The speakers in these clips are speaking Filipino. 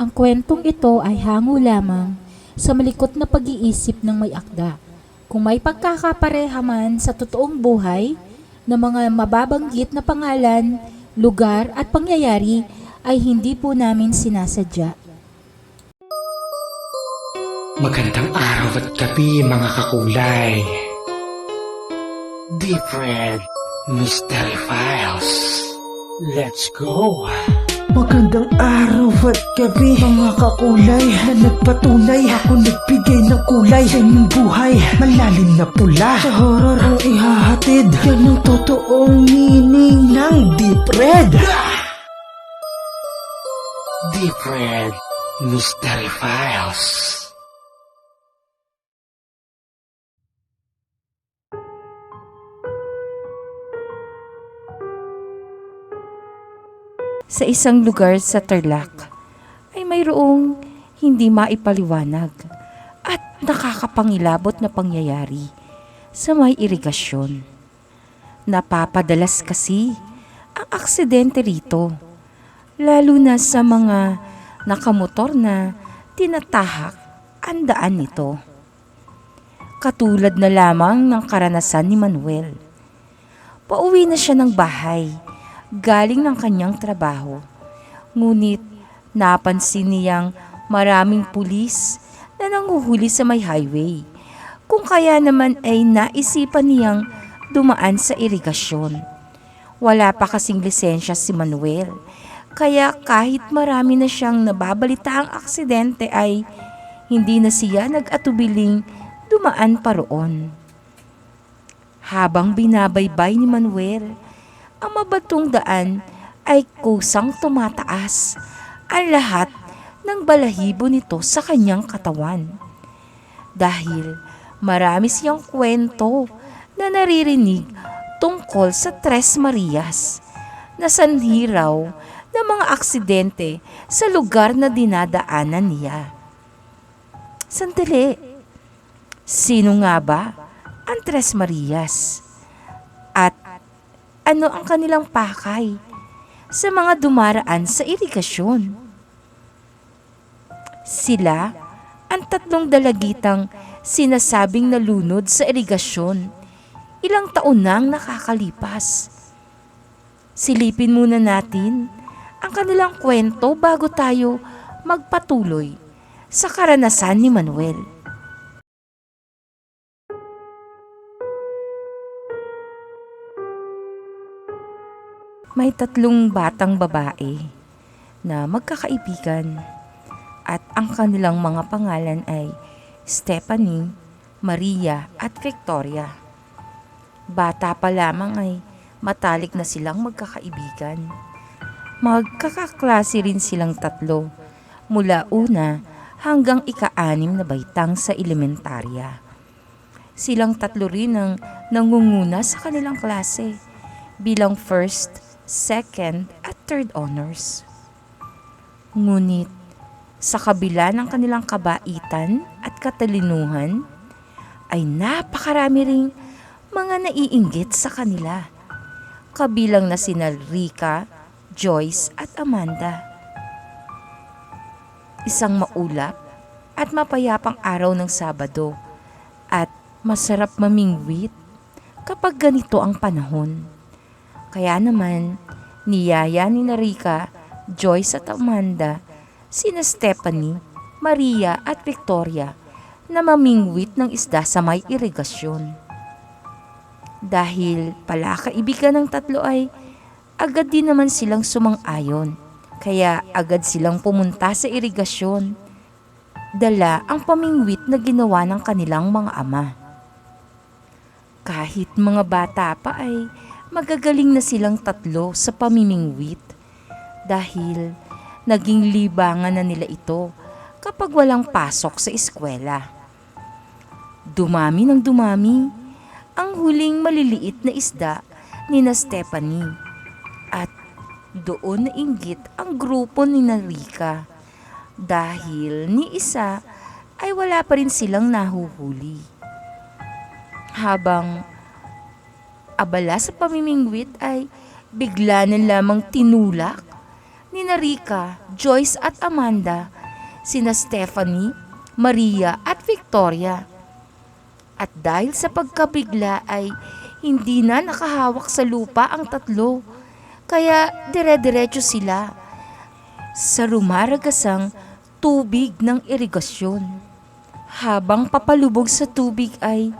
Ang kwentong ito ay hango lamang sa malikot na pag-iisip ng may akda. Kung may pagkakapareha man sa totoong buhay na mga mababanggit na pangalan, lugar at pangyayari ay hindi po namin sinasadya. Magandang araw at gabi mga kakulay. Different Mystery Files. Let's go! Magandang araw at gabi mga kakulay na nagpatunay ako nagbigay ng kulay sa inyong buhay. Malalim na pula sa horror ang ihahatid. Yan ang totoong meaning ng Deep Red. Different Mystery Files. Sa isang lugar sa Tarlac ay mayroong hindi maipaliwanag at nakakapangilabot na pangyayari sa may irigasyon. Napapadalas kasi ang aksidente rito, lalo na sa mga nakamotor na tinatahak ang daan nito. Katulad na lamang ng karanasan ni Manuel. Pauwi na siya ng bahay galing ng kanyang trabaho. Ngunit napansin niyang maraming pulis na nanguhuli sa may highway. Kung kaya naman ay naisipan niyang dumaan sa irigasyon. Wala pa kasing lisensya si Manuel. Kaya kahit marami na siyang nababalitaang aksidente ay hindi na siya nag-atubiling dumaan pa roon. Habang binabaybay ni Manuel ang mabatong daan ay kusang tumataas ang lahat ng balahibo nito sa kanyang katawan. Dahil marami siyang kwento na naririnig tungkol sa Tres Marias na sanhi raw ng mga aksidente sa lugar na dinadaanan niya. Sandali, sino nga ba ang Tres Marias? At ano ang kanilang pakay sa mga dumaraan sa irigasyon? Sila ang tatlong dalagitang sinasabing nalunod sa irigasyon. Ilang taon nang nakakalipas. Silipin muna natin ang kanilang kwento bago tayo magpatuloy sa karanasan ni Manuel. May tatlong batang babae na magkakaibigan at ang kanilang mga pangalan ay Stephanie, Maria at Victoria. Bata pa lamang ay matalik na silang magkakaibigan. Magkakaklase rin silang tatlo mula una hanggang ika-6 na baitang sa elementarya. Silang tatlo rin ang nangunguna sa kanilang klase bilang first, second at third honors. Ngunit sa kabila ng kanilang kabaitan at katalinuhan, ay napakarami ring mga naiinggit sa kanila. Kabilang na sina Rika, Joyce at Amanda. Isang maulap at mapayapang araw ng Sabado at masarap mamingwit kapag ganito ang panahon. Kaya naman, niyaya ni Rika, Joyce at Amanda, sina Stephanie, Maria at Victoria na mamingwit ng isda sa may irigasyon. Dahil palakaibigan ng tatlo ay agad din naman silang sumang-ayon, kaya agad silang pumunta sa irigasyon. Dala ang pamingwit na ginawa ng kanilang mga ama. Kahit mga bata pa ay magagaling na silang tatlo sa pamimingwit dahil naging libangan na nila ito kapag walang pasok sa eskwela. Dumami ng dumami ang huling maliliit na isda ni na Stephanie at doon nainggit ang grupo ni Rika dahil ni isa ay wala pa rin silang nahuhuli. Habang abala sa pamimingwit ay bigla na lamang tinulak nina Rica, Joyce at Amanda, sina Stephanie, Maria at Victoria. At dahil sa pagkabigla ay hindi na nakahawak sa lupa ang tatlo, kaya dire-diretso sila sa rumaragasang tubig ng irigasyon. Habang papalubog sa tubig ay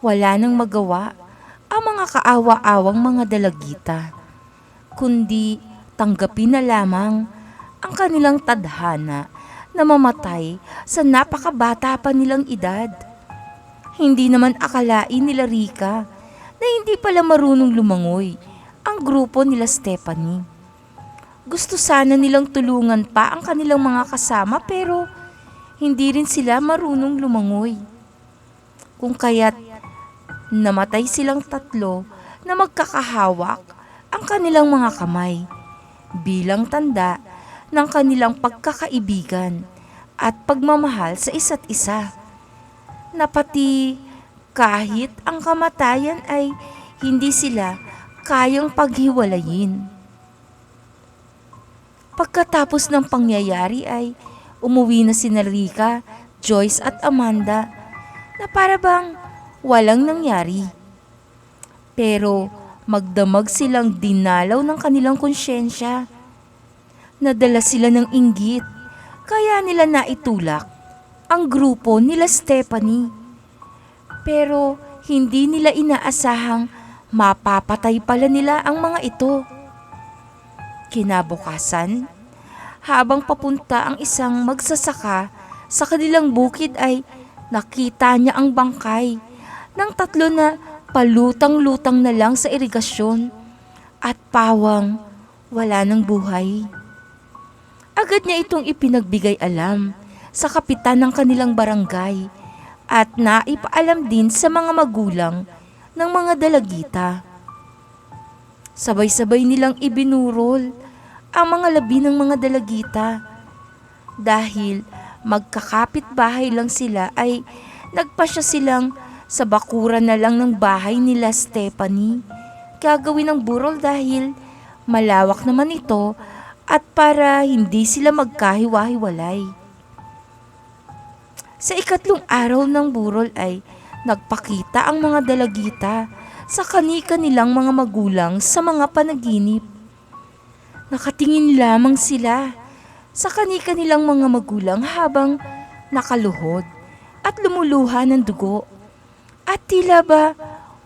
wala nang magawa ang mga kaawa-awang mga dalagita, kundi tanggapin na lamang ang kanilang tadhana na mamatay sa napakabata pa nilang edad. Hindi naman akalain nila Rica na hindi pala marunong lumangoy ang grupo nila Stephanie. Gusto sana nilang tulungan pa ang kanilang mga kasama pero hindi rin sila marunong lumangoy. Kung kaya't namatay silang tatlo na magkakahawak ang kanilang mga kamay bilang tanda ng kanilang pagkakaibigan at pagmamahal sa isa't isa. Na pati kahit ang kamatayan ay hindi sila kayang paghiwalayin. Pagkatapos ng pangyayari ay umuwi na sina Rica, Joyce at Amanda na para bang walang nangyari. Pero magdamag silang dinalaw ng kanilang konsyensya. Nadala sila ng inggit kaya nila naitulak ang grupo nila Stephanie. Pero hindi nila inaasahang mapapatay pala nila ang mga ito. Kinabukasan, habang papunta ang isang magsasaka sa kanilang bukid ay nakita niya ang bangkay ng tatlo na palutang-lutang na lang sa irigasyon at pawang wala ng buhay. Agad niya itong ipinagbigay alam sa kapitan ng kanilang barangay at naipaalam din sa mga magulang ng mga dalagita. Sabay-sabay nilang ibinurol ang mga labi ng mga dalagita. Dahil magkakapit-bahay lang sila ay nagpasya silang sa bakuran na lang ng bahay nila Stephanie gagawin ng burol dahil malawak naman ito at para hindi sila magkahiwa-hiwalay. Sa ikatlong araw ng burol ay nagpakita ang mga dalagita sa kani-kanilang mga magulang sa mga panaginip. Nakatingin lamang sila sa kani-kanilang mga magulang habang nakaluhod at lumuluha ng dugo. At tila ba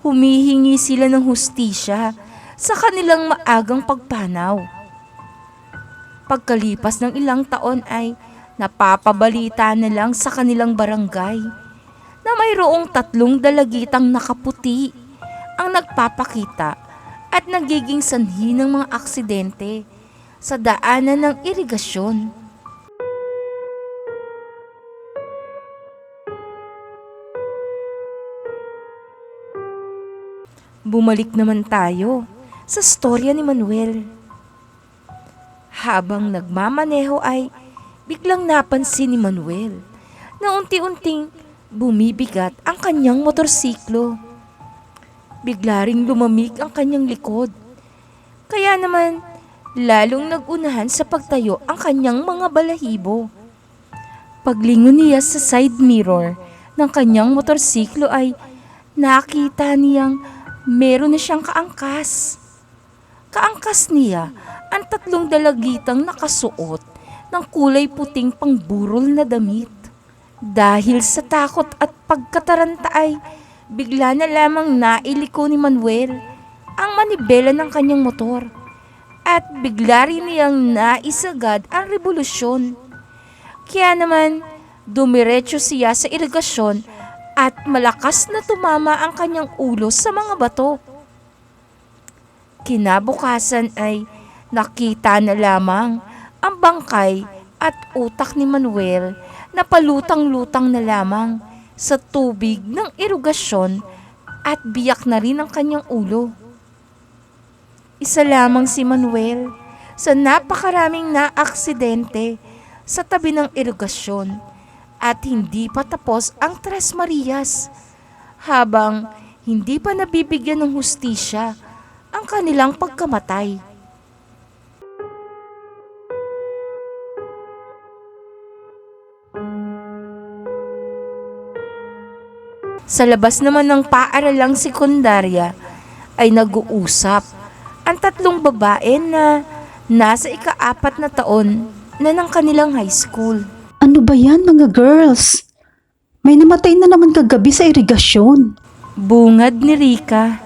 humihingi sila ng hustisya sa kanilang maagang pagpanaw. Pagkalipas ng ilang taon ay napapabalita na lang sa kanilang barangay na mayroong tatlong dalagitang nakaputi ang nagpapakita at nagiging sanhi ng mga aksidente sa daanan ng irigasyon. Bumalik naman tayo sa storya ni Manuel. Habang nagmamaneho ay biglang napansin ni Manuel na unti-unting bumibigat ang kanyang motorsiklo. Bigla ring lumamig ang kanyang likod. Kaya naman lalong nagunahan sa pagtayo ang kanyang mga balahibo. Paglingon niya sa side mirror ng kanyang motorsiklo ay nakita niyang meron na siyang kaangkas. Kaangkas niya ang tatlong dalagitang nakasuot ng kulay puting pangburol na damit. Dahil sa takot at pagkataranta ay bigla na lamang nailiko ni Manuel ang manibela ng kanyang motor at bigla rin niyang naisagad ang revolusyon. Kaya naman dumiretso siya sa irigasyon at malakas na tumama ang kanyang ulo sa mga bato. Kinabukasan ay nakita na lamang ang bangkay at utak ni Manuel na palutang-lutang na lamang sa tubig ng irigasyon at biyak na rin ang kanyang ulo. Isa lamang si Manuel sa napakaraming naaksidente sa tabi ng irigasyon at hindi pa tapos ang Tres Marias habang hindi pa nabibigyan ng hustisya ang kanilang pagkamatay. Sa labas naman ng paaralang sekundarya ay nag-uusap ang tatlong babae na nasa ika-4 na taon na ng kanilang high school. Ano ba yan mga girls? May namatay na naman kagabi sa irigasyon. Bungad ni Rika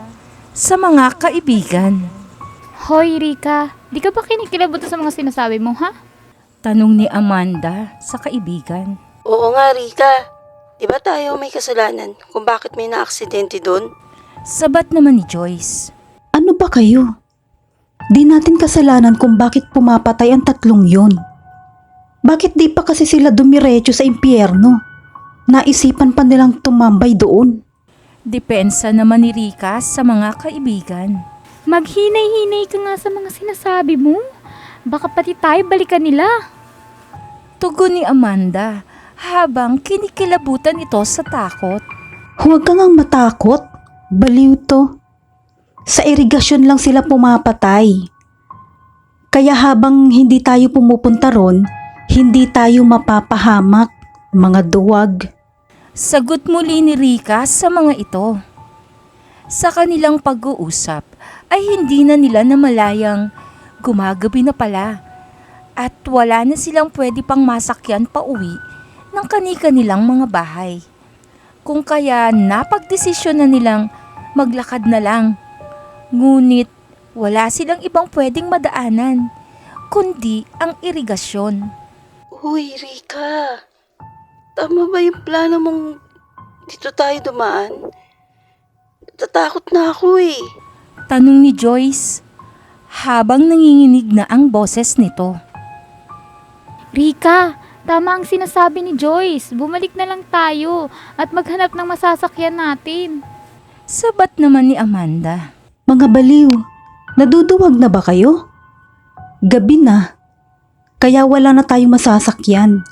sa mga kaibigan. Hoy, Rika, di ka ba kinikilabutan sa mga sinasabi mo, ha? Tanong ni Amanda sa kaibigan. Oo nga, Rika. Di ba tayo may kasalanan kung bakit may naaksidente doon? Sabat naman ni Joyce. Ano ba kayo? Di natin kasalanan kung bakit pumapatay ang tatlong yun. Bakit di pa kasi sila dumiretso sa impyerno? Naisipan pa nilang tumambay doon. Depensa naman ni Rika sa mga kaibigan. Maghinay-hinay ka nga sa mga sinasabi mo. Baka pati tayo balikan nila. Tugon ni Amanda habang kinikilabutan ito sa takot. Huwag ka ngang matakot. Baliw to. Sa irigasyon lang sila pumapatay. Kaya habang hindi tayo pumupunta ron, hindi tayo mapapahamak, mga duwag. Sagot muli ni Rika sa mga ito. Sa kanilang pag-uusap ay hindi na nila namalayang gumagabi na pala at wala na silang pwede pang masakyan pa uwi ng kani-kanilang mga bahay. Kung kaya napagdesisyon na nilang maglakad na lang. Ngunit wala silang ibang pwedeng madaanan kundi ang irigasyon. Uy, Rika. Tama ba yung plano mong dito tayo dumaan? Natatakot na ako eh. Tanong ni Joyce habang nanginginig na ang boses nito. Rika, tama ang sinasabi ni Joyce. Bumalik na lang tayo at maghanap ng masasakyan natin. Sabat naman ni Amanda. Mga baliw, naduduwag na ba kayo? Gabi na, kaya wala na tayong masasakyan.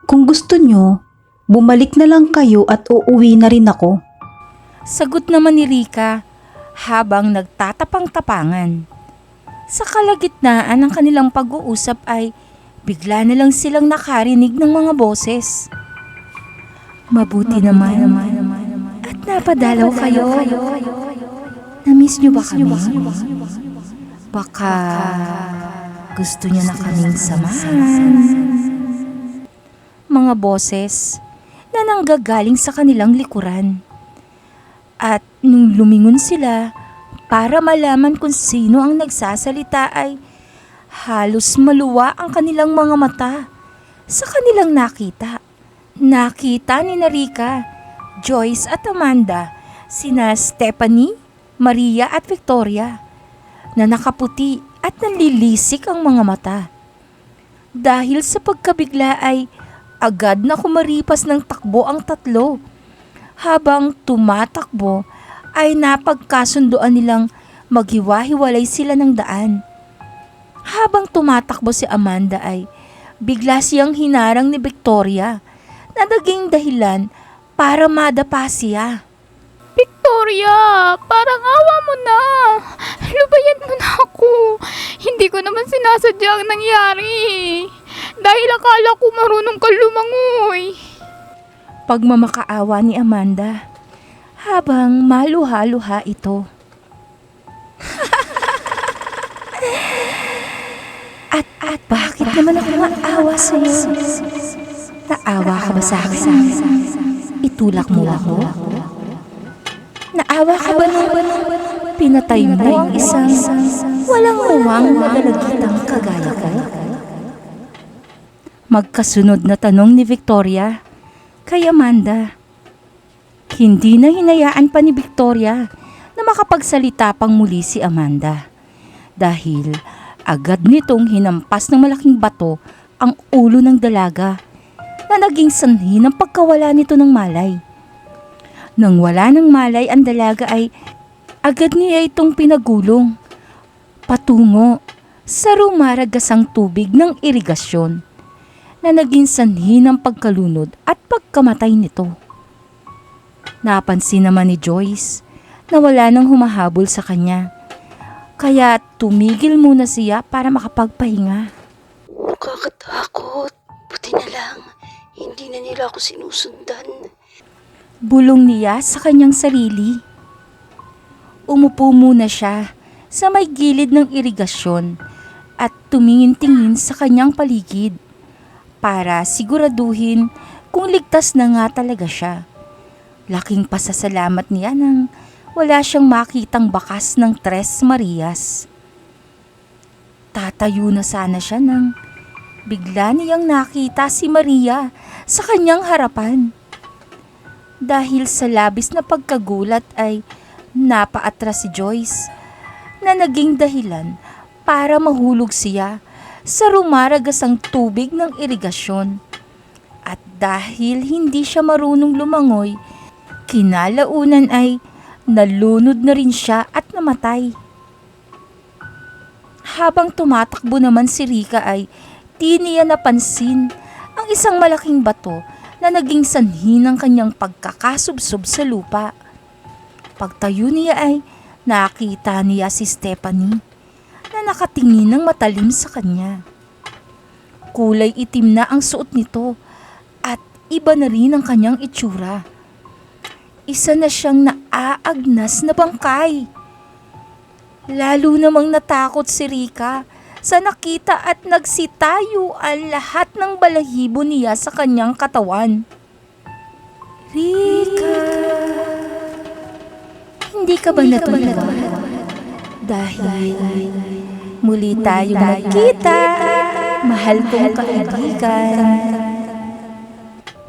Kung gusto nyo, bumalik na lang kayo at uuwi na rin ako. Sagot naman ni Rika habang nagtatapang-tapangan. Sa kalagitnaan ng kanilang pag-uusap ay bigla na lang silang nakarinig ng mga boses. Mabuti naman at napadalaw kayo. Na-miss niyo ba kami? Baka gusto niyo na kaming samahan. Mga boses na nanggagaling sa kanilang likuran. At nung lumingon sila para malaman kung sino ang nagsasalita ay halos maluwa ang kanilang mga mata sa kanilang nakita. Nakita ni Rika, Joyce at Amanda, sina Stephanie, Maria at Victoria na nakaputi at nanlilisik ang mga mata. Dahil sa pagkabigla ay agad na kumaripas ng takbo ang tatlo. Habang tumatakbo ay napagkasunduan nilang maghiwa-hiwalay sila ng daan. Habang tumatakbo si Amanda ay bigla siyang hinarang ni Victoria na naging dahilan para madapa siya. Victoria, parang awa mo na. Lubayan mo na ako. Hindi ko naman sinasadya ang nangyari. Dahil akala ko marunong ka lumangoy. Pagmamakaawa ni Amanda habang maluha-luha ito. at bakit naman ako maawa sa iyo? Naawa ka ba sa akin? Itulak mo ako? Naawa ka ba nung pinatay mo ang isang walang muwang magalagitang kagaya ko? Magkasunod na tanong ni Victoria kay Amanda. Hindi na hinayaan pa ni Victoria na makapagsalita pang muli si Amanda dahil agad nitong hinampas ng malaking bato ang ulo ng dalaga na naging sanhi ng pagkawala nito ng malay. Nang wala ng malay ang dalaga ay agad niya itong pinagulong patungo sa rumaragasang tubig ng irigasyon na naging sanhi ng pagkalunod at pagkamatay nito. Napansin naman ni Joyce na wala nang humahabol sa kanya, kaya tumigil muna siya para makapagpahinga. Nakakatakot. Buti na lang, hindi na nila ako sinusundan. Bulong niya sa kanyang sarili. Umupo muna siya sa may gilid ng irigasyon at tumingin-tingin sa kanyang paligid para siguraduhin kung ligtas na nga talaga siya. Laking pasasalamat niya nang wala siyang makitang bakas ng Tres Marias. Tatayo na sana siya nang bigla niyang nakita si Maria sa kanyang harapan. Dahil sa labis na pagkagulat ay napaatras si Joyce na naging dahilan para mahulog siya sa rumaragasang tubig ng irigasyon. At dahil hindi siya marunong lumangoy, kinalaunan ay nalunod na rin siya at namatay. Habang tumatakbo naman si Rika ay di niya napansin ang isang malaking bato na naging sanhi ng kanyang pagkakasubsob sa lupa. Pagtayo niya ay nakita niya si Stephanie na nakatingin ng matalim sa kanya. Kulay itim na ang suot nito at iba na rin ang kanyang itsura. Isa na siyang naaagnas na bangkay. Lalo namang natakot si Rika sa nakita at nagsitayo ang lahat ng balahibo niya sa kanyang katawan. Rika, hindi ka ba natutuwa? Dahil muli tayong nagkita, mahal kong kaibigan.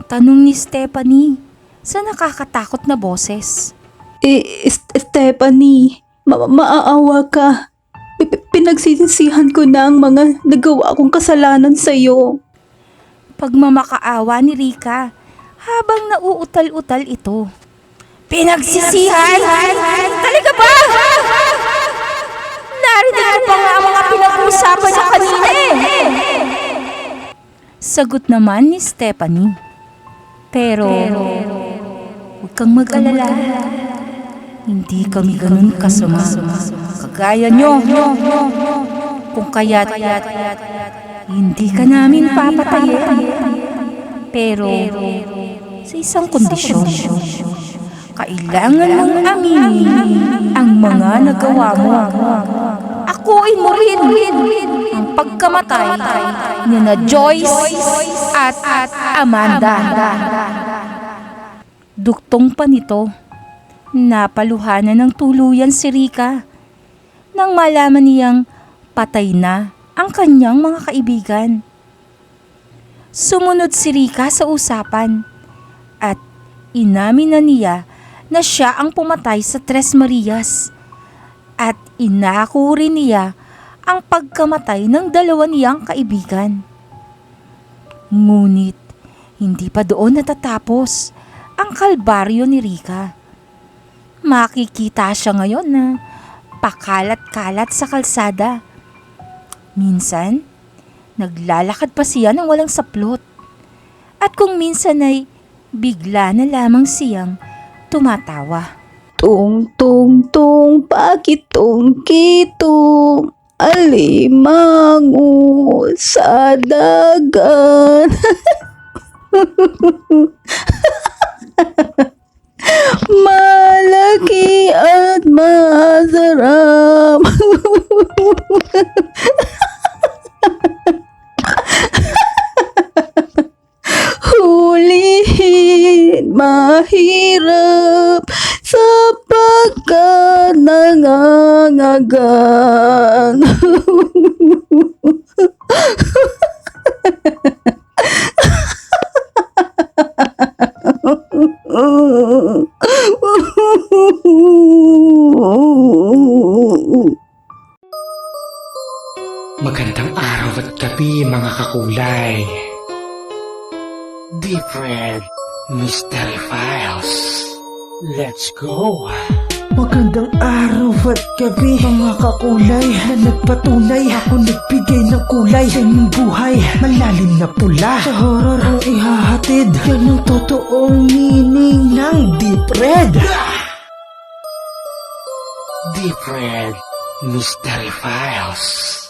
Tanong ni Stephanie sa nakakatakot na boses. Stephanie, maaawa ka. Pinagsisisihan ko na ang mga nagawa kong kasalanan sa'yo. Pagmamakaawa ni Rika habang nauutal-utal ito. Pinagsisihan? Talaga ba? Narinig ko pa nga ang mga pinag-uusapan sa kanina eh. Sagot naman ni Stephanie. Pero huwag kang mag-alala. Hindi kami ganun kasama. Kagaya nyo. Kung kaya't hindi ka namin papatayin. Pero sa isang kondisyon. Kailangan mong aminin ang mga nagawa mo. Akuin mo rin ang pagkamatay ni na Joyce at Amanda. Duktong pa nito, napaluhanan ng tuluyan si Rika nang malaman niyang patay na ang kanyang mga kaibigan. Sumunod si Rika sa usapan at inamin na niya na siya ang pumatay sa Tres Marias at inako rin niya ang pagkamatay ng dalawa niyang kaibigan. Ngunit hindi pa doon natatapos ang kalbaryo ni Rika. Makikita siya ngayon na pakalat-kalat sa kalsada. Minsan, naglalakad pa siya ng walang saplot. At kung minsan ay bigla na lamang siyang tumatawa. Tung tung tung pakitong kitong alimango sa dagat. Malaki at masarap. Hulihin mahirap sapagkat nangangagat. Magandang araw at gabi mga kakulay. Deep Red Mystery Files. Let's go! Magandang araw at gabi mga kakulay na nagpatunay. Ako nagbigay ng kulay sa inyong buhay. Malalim na pula sa horror ang ihahatid. Yan ang totoong meaning ng Deep Red. Deep Red Mystery Files.